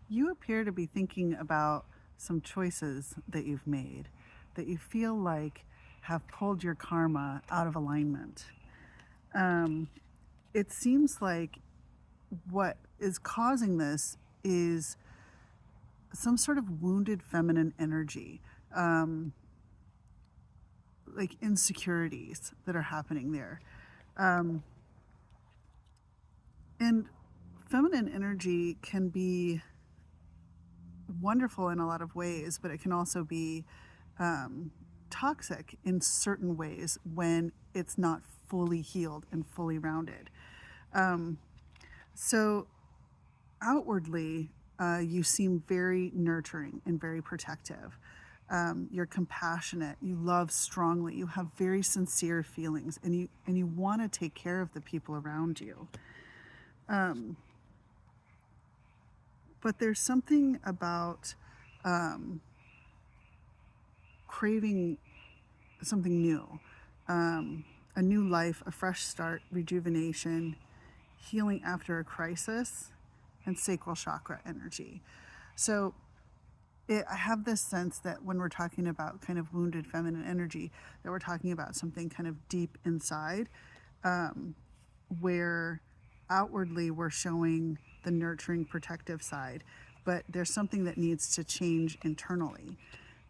You appear to be thinking about some choices that you've made that you feel like have pulled your karma out of alignment. Um, it seems like what is causing this is some sort of wounded feminine energy, um, like insecurities that are happening there. Um, and feminine energy can be wonderful in a lot of ways, but it can also be um, toxic in certain ways when it's not fully healed and fully rounded. Um, so, outwardly, you seem very nurturing and very protective. You're compassionate. You love strongly. You have very sincere feelings, and you want to take care of the people around you. Um, but there's something about um, craving something new, um, a new life, a fresh start, rejuvenation, healing after a crisis, and sacral chakra energy. So I have this sense that when we're talking about kind of wounded feminine energy, that we're talking about something kind of deep inside, um, where outwardly we're showing the nurturing, protective side, but there's something that needs to change internally.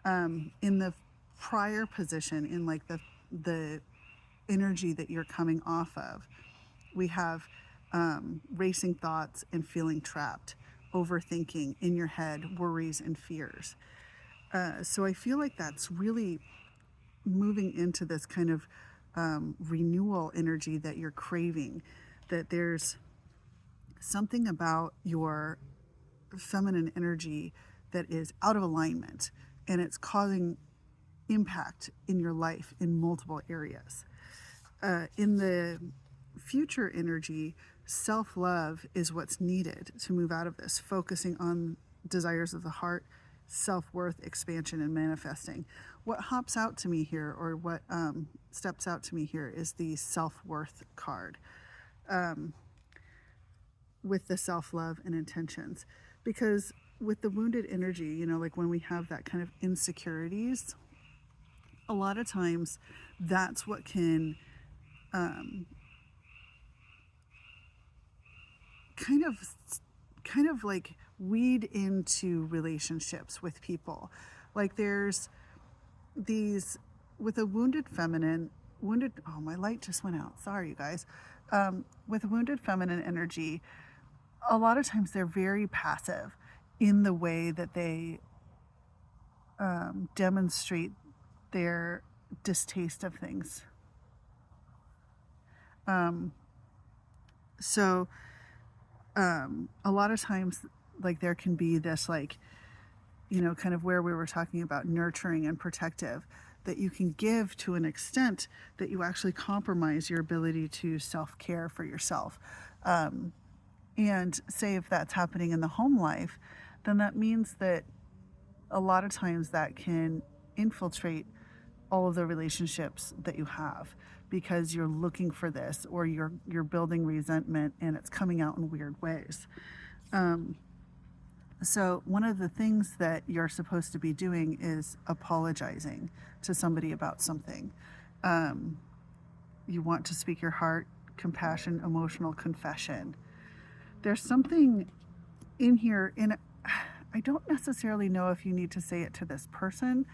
In the prior position, in like the energy that you're coming off of, we have racing thoughts and feeling trapped, overthinking in your head, worries and fears. So I feel like that's really moving into this kind of renewal energy that you're craving, that there's something about your feminine energy that is out of alignment and it's causing impact in your life in multiple areas. In the future energy, self love is what's needed to move out of this, focusing on desires of the heart, self worth, expansion, and manifesting. What hops out to me here, or what steps out to me here, is the self worth card with the self love and intentions. Because with the wounded energy, like when we have that kind of insecurities, a lot of times that's what can um, kind of like weed into relationships with people. Like there's these with a wounded, oh, my light just went out, sorry you guys. With wounded feminine energy, a lot of times they're very passive in the way that they demonstrate their distaste of things. So a lot of times, like there can be this, like, kind of where we were talking about nurturing and protective, that you can give to an extent that you actually compromise your ability to self-care for yourself. And say if that's happening in the home life, then that means that a lot of times that can infiltrate all of the relationships that you have, because you're looking for this, or you're building resentment and it's coming out in weird ways. So one of the things that you're supposed to be doing is apologizing to somebody about something. You want to speak your heart, compassion, emotional confession. There's something in here, and I don't necessarily know if you need to say it to this person,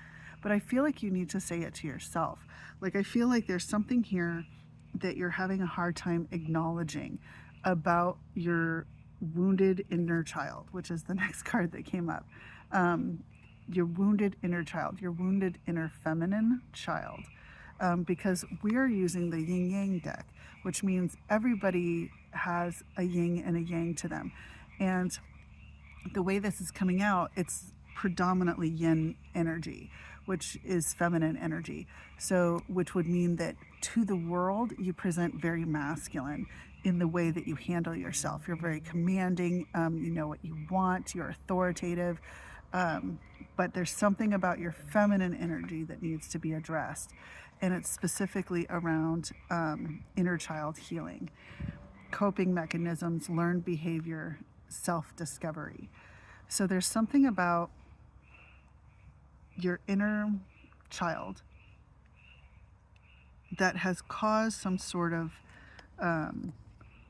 but I feel like you need to say it to yourself. Like I feel like there's something here that you're having a hard time acknowledging about your wounded inner child, which is the next card that came up. Your wounded inner child, your wounded inner feminine child. Because we are using the yin yang deck, which means everybody has a yin and a yang to them. And the way this is coming out, it's predominantly yin energy, which is feminine energy. So, which would mean that to the world, you present very masculine in the way that you handle yourself. You're very commanding, you know what you want, you're authoritative. But there's something about your feminine energy that needs to be addressed. And it's specifically around inner child healing, coping mechanisms, learned behavior, self discovery. So there's something about your inner child that has caused some sort of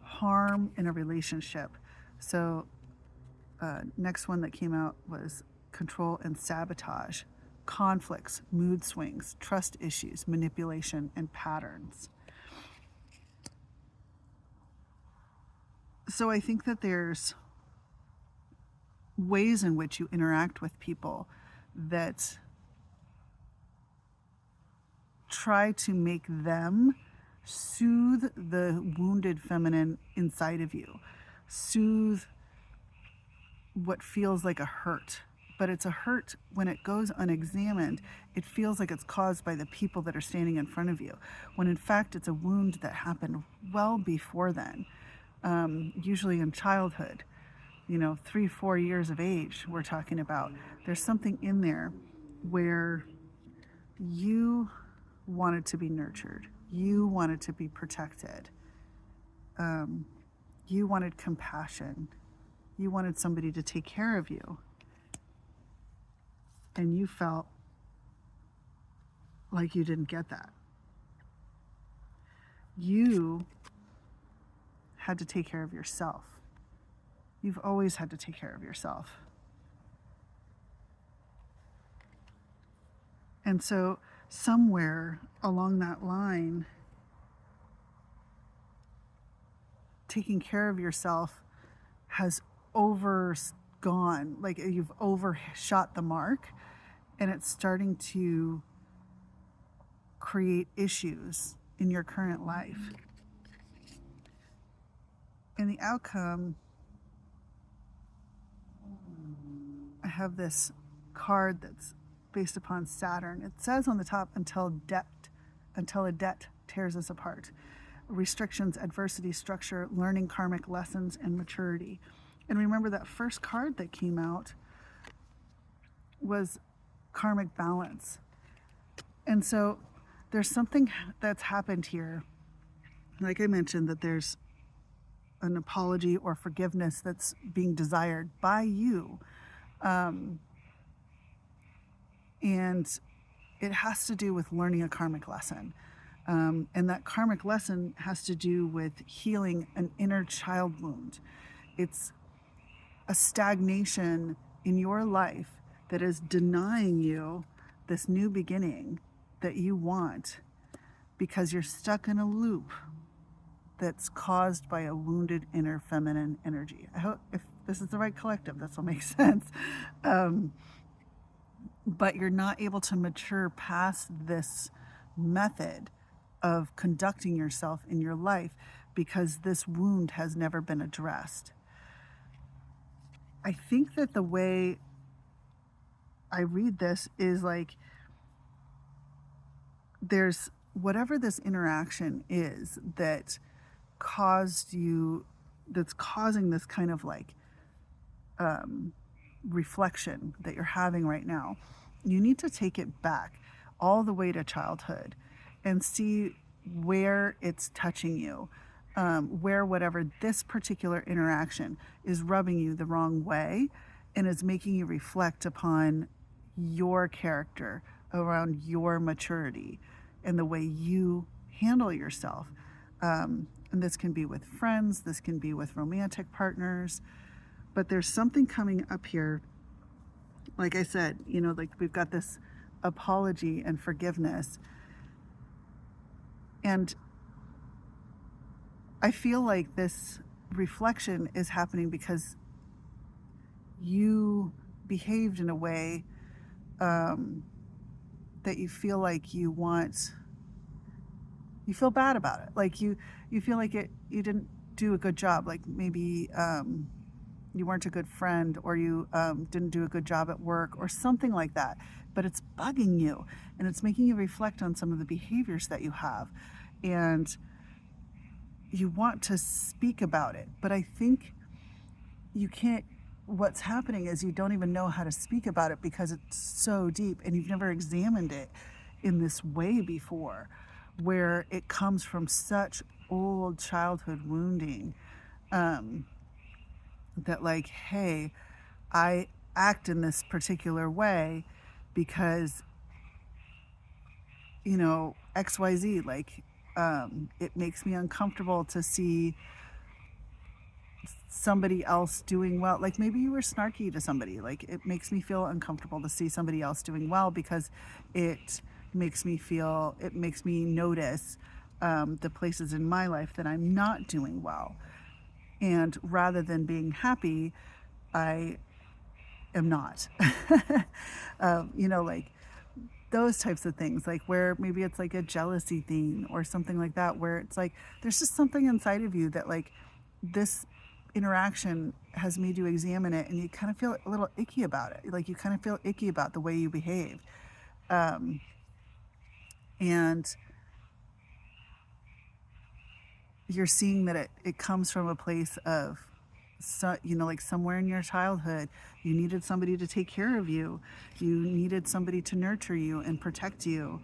harm in a relationship. So next one that came out was control and sabotage, conflicts, mood swings, trust issues, manipulation, and patterns. So I think that there's ways in which you interact with people that try to make them soothe the wounded feminine inside of you, soothe what feels like a hurt. But it's a hurt when it goes unexamined. It feels like it's caused by the people that are standing in front of you, when in fact it's a wound that happened well before then, usually in childhood. 3-4 years of age we're talking about. There's something in there where you wanted to be nurtured, you wanted to be protected, you wanted compassion, you wanted somebody to take care of you, and you felt like you didn't get that. You had to take care of yourself. You've always had to take care of yourself. And so somewhere along that line, taking care of yourself has overgone, like you've overshot the mark, and it's starting to create issues in your current life. And the outcome, I have this card that's based upon Saturn. It says on the top, until a debt tears us apart. Restrictions, adversity, structure, learning karmic lessons, and maturity. And remember, that first card that came out was karmic balance. And so there's something that's happened here. Like I mentioned, that there's an apology or forgiveness that's being desired by you. And it has to do with learning a karmic lesson. And that karmic lesson has to do with healing an inner child wound. It's a stagnation in your life that is denying you this new beginning that you want, because you're stuck in a loop that's caused by a wounded inner feminine energy. I hope if this is the right collective, this will make sense. But you're not able to mature past this method of conducting yourself in your life because this wound has never been addressed. I think that the way I read this is like, there's whatever this interaction is that caused you, that's causing this kind of like reflection that you're having right now. You need to take it back all the way to childhood and see where it's touching you, where whatever this particular interaction is rubbing you the wrong way and is making you reflect upon your character, around your maturity and the way you handle yourself. And this can be with friends, this can be with romantic partners, but there's something coming up here. Like I said, like we've got this apology and forgiveness. And I feel like this reflection is happening because you behaved in a way that you feel like you feel bad about it. Like you feel like you didn't do a good job. Like maybe you weren't a good friend, or you didn't do a good job at work or something like that. But it's bugging you, and it's making you reflect on some of the behaviors that you have. And you want to speak about it, but I think you can't. What's happening is you don't even know how to speak about it because it's so deep and you've never examined it in this way before, where it comes from such old childhood wounding, that like, hey, I act in this particular way because, XYZ, like, it makes me uncomfortable to see somebody else doing well. Like maybe you were snarky to somebody. Like it makes me feel uncomfortable to see somebody else doing well because it makes me notice the places in my life that I'm not doing well. And rather than being happy, I am not. Like those types of things, like where maybe it's like a jealousy thing or something like that, where it's like there's just something inside of you that like this interaction has made you examine it and you kind of feel a little icky about it. Like you kind of feel icky about the way you behave. And you're seeing that it comes from a place of, like somewhere in your childhood, you needed somebody to take care of you. You needed somebody to nurture you and protect you.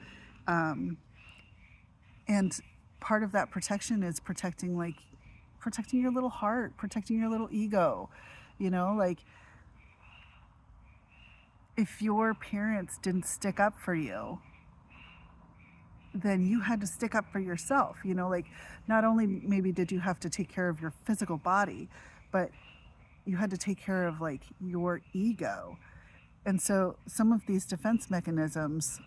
And part of that protection is protecting your little heart, protecting your little ego. Like if your parents didn't stick up for you, then you had to stick up for yourself. Like not only maybe did you have to take care of your physical body, but you had to take care of like your ego. And so some of these defense mechanisms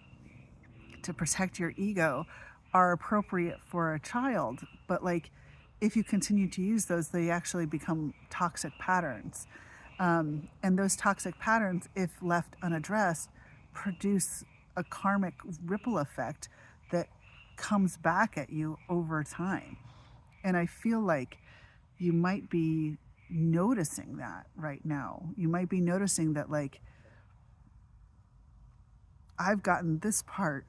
to protect your ego are appropriate for a child, but like if you continue to use those, they actually become toxic patterns. And those toxic patterns, if left unaddressed, produce a karmic ripple effect that comes back at you over time. And I feel like you might be noticing that right now. You might be noticing that, like, I've gotten this part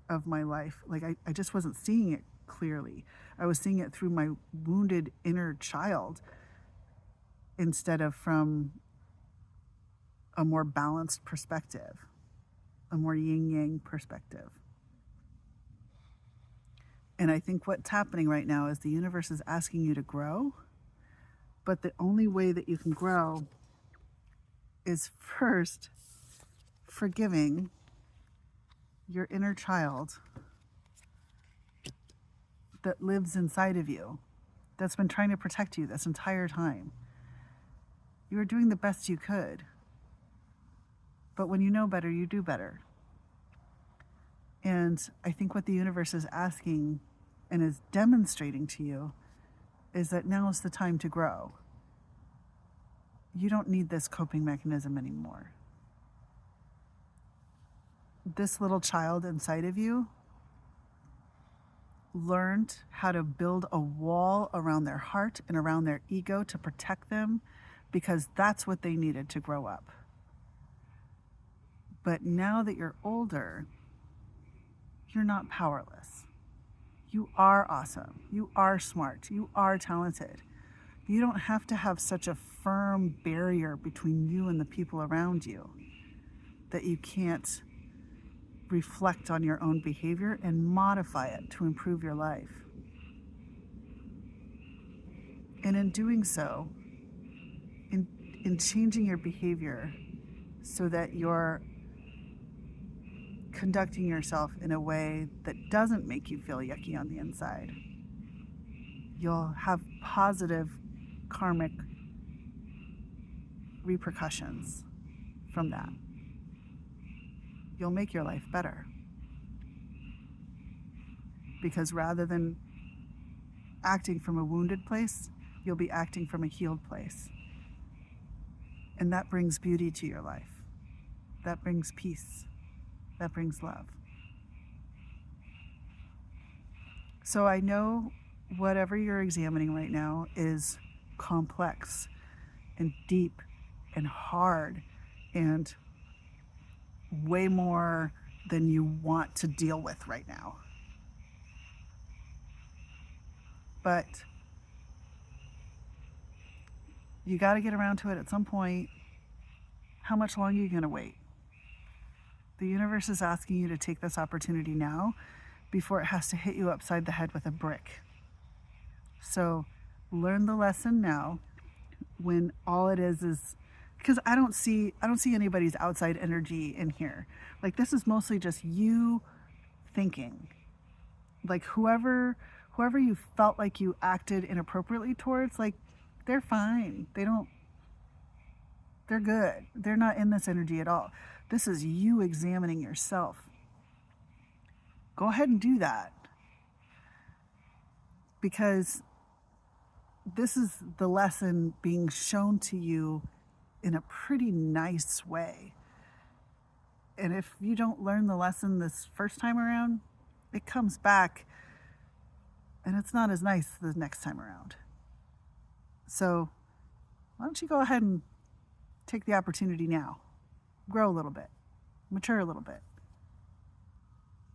of my life, like, I just wasn't seeing it clearly. I was seeing it through my wounded inner child instead of from a more balanced perspective, a more yin-yang perspective. And I think what's happening right now is the universe is asking you to grow, but the only way that you can grow is first forgiving your inner child that lives inside of you, that's been trying to protect you this entire time. You were doing the best you could, but when you know better, you do better. And I think what the universe is asking and is demonstrating to you is that now is the time to grow. You don't need this coping mechanism anymore. This little child inside of you learned how to build a wall around their heart and around their ego to protect them, because that's what they needed to grow up. But now that you're older, you're not powerless. You are awesome. You are smart. You are talented. You don't have to have such a firm barrier between you and the people around you that you can't reflect on your own behavior and modify it to improve your life. And in doing so, in changing your behavior so that you're conducting yourself in a way that doesn't make you feel yucky on the inside, you'll have positive karmic repercussions from that. You'll make your life better. Because rather than acting from a wounded place, you'll be acting from a healed place. And that brings beauty to your life. That brings peace. That brings love. So I know whatever you're examining right now is complex and deep and hard and way more than you want to deal with right now. But you got to get around to it at some point. How much longer are you going to wait? The universe is asking you to take this opportunity now before it has to hit you upside the head with a brick. So learn the lesson now, when all it is because I don't see anybody's outside energy in here. Like, this is mostly just you thinking. Like, whoever you felt like you acted inappropriately towards, like, they're fine. They're good. They're not in this energy at all. This is you examining yourself. Go ahead and do that, because this is the lesson being shown to you in a pretty nice way. And if you don't learn the lesson this first time around, it comes back and it's not as nice the next time around. So why don't you go ahead and take the opportunity now? Grow a little bit, mature a little bit.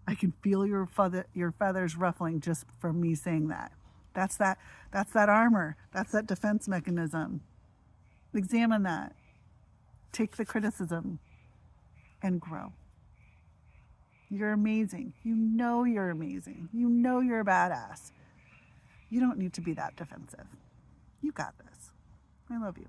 I can feel your feathers ruffling just from me saying that. That's that armor. That's that defense mechanism. Examine that. Take the criticism and grow. You're amazing. You know you're amazing. You know you're a badass. You don't need to be that defensive. You got this. I love you.